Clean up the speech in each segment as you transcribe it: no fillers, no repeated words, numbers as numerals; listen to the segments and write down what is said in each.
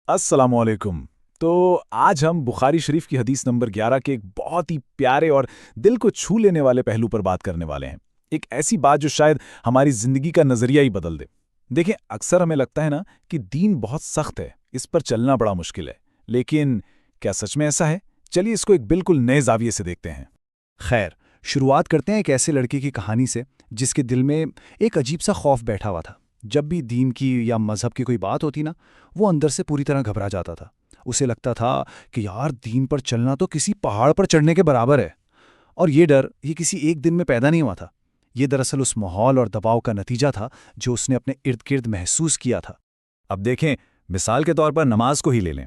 السلام علیکم۔ تو آج ہم بخاری شریف کی حدیث نمبر 11 کے ایک بہت ہی پیارے اور دل کو چھو لینے والے پہلو پر بات کرنے والے ہیں۔ ایک ایسی بات جو شاید ہماری زندگی کا نظریہ ہی بدل دے۔ دیکھیں، اکثر ہمیں لگتا ہے نا کہ دین بہت سخت ہے، اس پر چلنا بڑا مشکل ہے، لیکن کیا سچ میں ایسا ہے؟ چلیے اس کو ایک بالکل نئے زاویے سے دیکھتے ہیں۔ خیر، شروعات کرتے ہیں ایک ایسے لڑکے کی کہانی سے جس کے دل میں ایک عجیب سا خوف بیٹھا ہوا تھا۔ جب بھی دین کی یا مذہب کی کوئی بات ہوتی نا، وہ اندر سے پوری طرح گھبرا جاتا تھا۔ اسے لگتا تھا کہ یار، دین پر چلنا تو کسی پہاڑ پر چڑھنے کے برابر ہے۔ اور یہ ڈر کسی ایک دن میں پیدا نہیں ہوا تھا، یہ دراصل اس ماحول اور دباؤ کا نتیجہ تھا جو اس نے اپنے ارد گرد محسوس کیا تھا۔ اب دیکھیں، مثال کے طور پر نماز کو ہی لے لیں۔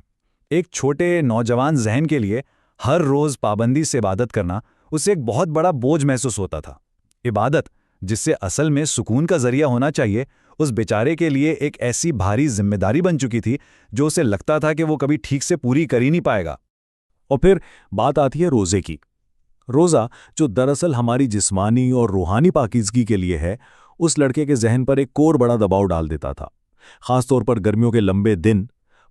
ایک چھوٹے نوجوان ذہن کے لیے ہر روز پابندی سے عبادت کرنا اسے ایک بہت بڑا بوجھ محسوس ہوتا تھا۔ عبادت، جس سے اصل میں سکون کا ذریعہ ہونا چاہیے، اس بیچارے کے لیے ایک ایسی بھاری ذمہ داری بن چکی تھی جو اسے لگتا تھا کہ وہ کبھی ٹھیک سے پوری کر ہی نہیں پائے گا۔ اور پھر بات آتی ہے روزے کی۔ روزہ، جو دراصل ہماری جسمانی اور روحانی پاکیزگی کے لیے ہے، اس لڑکے کے ذہن پر ایک اور بڑا دباؤ ڈال دیتا تھا۔ خاص طور پر گرمیوں کے لمبے دن،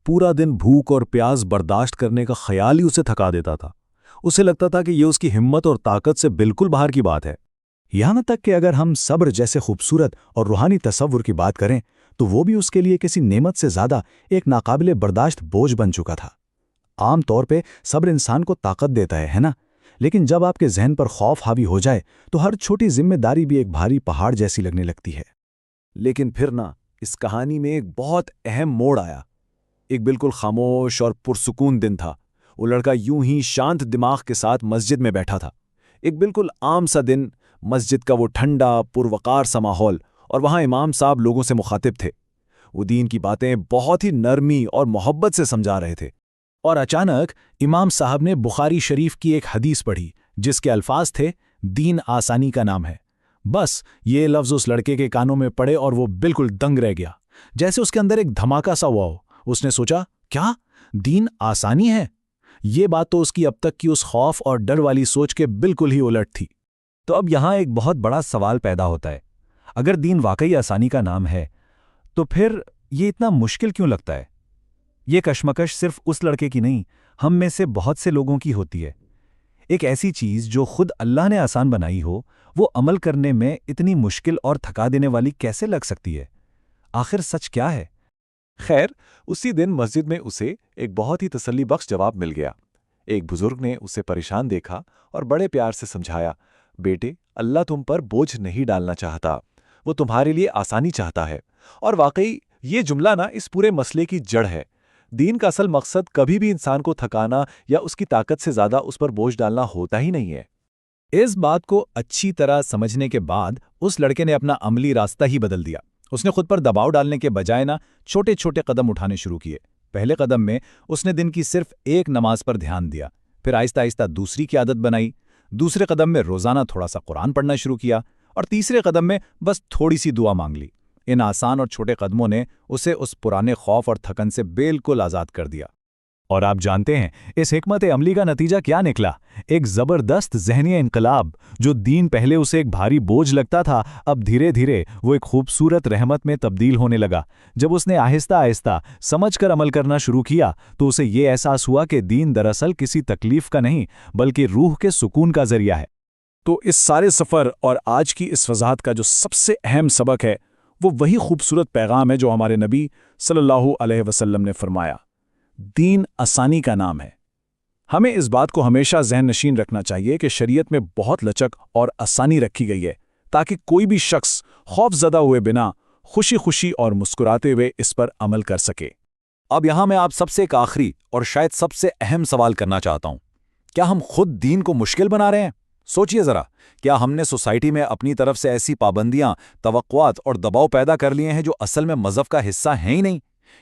پورا دن بھوک اور پیاس برداشت کرنے کا خیال ہی اسے تھکا دیتا تھا۔ اسے لگتا تھا کہ یہ اس کی ہمت اور طاقت سے بالکل باہر کی بات ہے۔ یہاں تک کہ اگر ہم صبر جیسے خوبصورت اور روحانی تصور کی بات کریں تو وہ بھی اس کے لیے کسی نعمت سے زیادہ ایک ناقابل برداشت بوجھ بن چکا تھا۔ عام طور پہ صبر انسان کو طاقت دیتا ہے نا؟ لیکن جب آپ کے ذہن پر خوف حاوی ہو جائے تو ہر چھوٹی ذمہ داری بھی ایک بھاری پہاڑ جیسی لگنے لگتی ہے۔ لیکن پھر نا، اس کہانی میں ایک بہت اہم موڑ آیا۔ ایک بالکل خاموش اور پرسکون دن تھا۔ وہ لڑکا یوں ہی شانت دماغ کے ساتھ مسجد میں بیٹھا تھا۔ ایک بالکل عام سا دن، مسجد کا وہ ٹھنڈا پروقار سا ماحول، اور وہاں امام صاحب لوگوں سے مخاطب تھے۔ وہ دین کی باتیں بہت ہی نرمی اور محبت سے سمجھا رہے تھے۔ اور اچانک امام صاحب نے بخاری شریف کی ایک حدیث پڑھی جس کے الفاظ تھے، دین آسانی کا نام ہے۔ بس یہ لفظ اس لڑکے کے کانوں میں پڑے اور وہ بالکل دنگ رہ گیا، جیسے اس کے اندر ایک دھماکہ سا ہوا ہو۔ اس نے سوچا، کیا دین آسانی ہے؟ یہ بات تو اس کی اب تک کی اس خوف اور ڈر والی سوچ کے بالکل ہی الٹ تھی۔ تو اب یہاں ایک بہت بڑا سوال پیدا ہوتا ہے۔ اگر دین واقعی آسانی کا نام ہے تو پھر یہ اتنا مشکل کیوں لگتا ہے؟ یہ کشمکش صرف اس لڑکے کی نہیں، ہم میں سے بہت سے لوگوں کی ہوتی ہے۔ ایک ایسی چیز جو خود اللہ نے آسان بنائی ہو، وہ عمل کرنے میں اتنی مشکل اور تھکا دینے والی کیسے لگ سکتی ہے؟ آخر سچ کیا ہے؟ خیر، اسی دن مسجد میں اسے ایک بہت ہی تسلی بخش جواب مل گیا۔ ایک بزرگ نے اسے پریشان دیکھا اور بڑے پیار سے سمجھایا، بیٹے، اللہ تم پر بوجھ نہیں ڈالنا چاہتا، وہ تمہارے لیے آسانی چاہتا ہے۔ اور واقعی یہ جملہ نا اس پورے مسئلے کی جڑ ہے۔ دین کا اصل مقصد کبھی بھی انسان کو تھکانا یا اس کی طاقت سے زیادہ اس پر بوجھ ڈالنا ہوتا ہی نہیں ہے۔ اس بات کو اچھی طرح سمجھنے کے بعد اس لڑکے نے اپنا عملی راستہ ہی بدل دیا۔ اس نے خود پر دباؤ ڈالنے کے بجائے نا چھوٹے چھوٹے قدم اٹھانے شروع کیے۔ پہلے قدم میں اس نے دن کی صرف ایک نماز پر دھیان دیا، پھر آہستہ آہستہ دوسری کی عادت بنائی، دوسرے قدم میں روزانہ تھوڑا سا قرآن پڑھنا شروع کیا، اور تیسرے قدم میں بس تھوڑی سی دعا مانگ لی۔ ان آسان اور چھوٹے قدموں نے اسے اس پرانے خوف اور تھکن سے بالکل آزاد کر دیا۔ اور آپ جانتے ہیں اس حکمت عملی کا نتیجہ کیا نکلا؟ ایک زبردست ذہنی انقلاب۔ جو دین پہلے اسے ایک بھاری بوجھ لگتا تھا، اب دھیرے دھیرے وہ ایک خوبصورت رحمت میں تبدیل ہونے لگا۔ جب اس نے آہستہ آہستہ سمجھ کر عمل کرنا شروع کیا تو اسے یہ احساس ہوا کہ دین دراصل کسی تکلیف کا نہیں بلکہ روح کے سکون کا ذریعہ ہے۔ تو اس سارے سفر اور آج کی اس وضاحت کا جو سب سے اہم سبق ہے، وہ وہی خوبصورت پیغام ہے جو ہمارے نبی صلی اللہ علیہ وسلم نے فرمایا، دین آسانی کا نام ہے۔ ہمیں اس بات کو ہمیشہ ذہن نشین رکھنا چاہیے کہ شریعت میں بہت لچک اور آسانی رکھی گئی ہے تاکہ کوئی بھی شخص خوف زدہ ہوئے بنا خوشی خوشی اور مسکراتے ہوئے اس پر عمل کر سکے۔ اب یہاں میں آپ سب سے ایک آخری اور شاید سب سے اہم سوال کرنا چاہتا ہوں۔ کیا ہم خود دین کو مشکل بنا رہے ہیں؟ سوچئے ذرا، کیا ہم نے سوسائٹی میں اپنی طرف سے ایسی پابندیاں، توقعات اور دباؤ پیدا کر لیے ہیں جو اصل میں مذہب کا حصہ ہیں ہی نہیں؟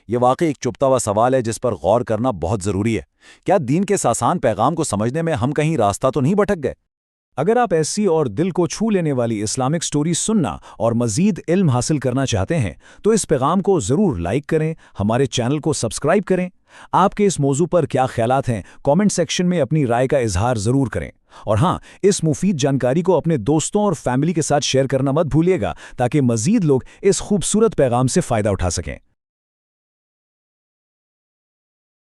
یہ واقعی ایک چپتا ہوا سوال ہے جس پر غور کرنا بہت ضروری ہے۔ کیا دین کے اس آسان پیغام کو سمجھنے میں ہم کہیں راستہ تو نہیں بھٹک گئے؟ اگر آپ ایسی اور دل کو چھو لینے والی اسلامک سٹوری سننا اور مزید علم حاصل کرنا چاہتے ہیں تو اس پیغام کو ضرور لائک کریں، ہمارے چینل کو سبسکرائب کریں۔ آپ کے اس موضوع پر کیا خیالات ہیں، کامنٹ سیکشن میں اپنی رائے کا اظہار ضرور کریں۔ اور ہاں، اس مفید جانکاری کو اپنے دوستوں اور فیملی کے ساتھ شیئر کرنا مت بھولیے گا تاکہ مزید لوگ اس خوبصورت پیغام سے فائدہ اٹھا سکیں۔